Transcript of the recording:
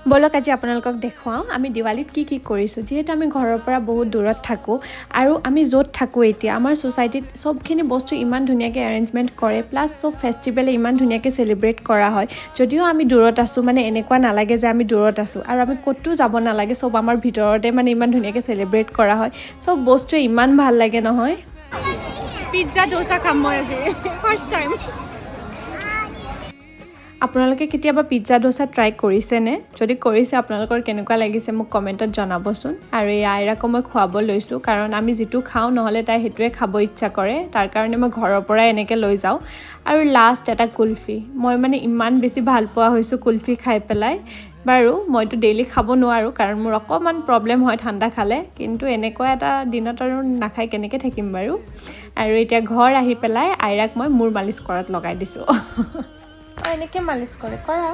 বলক আজি আপোনালোকক দেখুৱাওঁ আমি দিৱালীত কি কৰিছোঁ যিহেতু আমি ঘৰৰ পৰা বহুত দূৰত থাকোঁ আৰু আমি য'ত থাকোঁ এতিয়া আমাৰ সোসাইটিত সবখিনি বস্তু ইমান ধুনীয়াকৈ এৰেঞ্জমেণ্ট কৰে প্লাছ সব ফেষ্টিভেলে ইমান ধুনীয়াকৈ সেলিব্ৰেট কৰা হয় যদিও আমি দূৰত আছোঁ মানে এনেকুৱা নালাগে যে আমি দূৰত আছোঁ আৰু আমি ক'তো যাব নালাগে সব আমাৰ ভিতৰতে মানে ইমান ধুনীয়াকৈ সেলিব্ৰেট কৰা হয় সব বস্তুৱে ইমান ভাল লাগে নহয় পিজ্জা ডোসা খাম মই আজি ফাৰ্ষ্ট টাইম আপোনালোকে কেতিয়াবা পিজ্জা ডোসা ট্ৰাই কৰিছেনে যদি কৰিছে আপোনালোকৰ কেনেকুৱা লাগিছে মোক কমেণ্টত জনাবচোন আৰু এই আইৰাকো মই খুৱাব লৈছোঁ কাৰণ আমি যিটো খাওঁ নহ'লে তাই সেইটোৱে খাব ইচ্ছা কৰে তাৰ কাৰণে মই ঘৰৰ পৰাই এনেকৈ লৈ যাওঁ আৰু লাষ্ট এটা কুলফি মই মানে ইমান বেছি ভাল পোৱা হৈছোঁ কুলফি খাই পেলাই বাৰু মইতো ডেইলি খাব নোৱাৰোঁ কাৰণ মোৰ অকণমান প্ৰব্লেম হয় ঠাণ্ডা খালে কিন্তু এনেকুৱা এটা দিনত আৰু নাখাই কেনেকৈ থাকিম বাৰু আৰু এতিয়া ঘৰ আহি পেলাই আইৰাক মই মূৰ মালিচ কৰাত লগাই দিছোঁ এনেকৈ মালিচ কৰে কৰা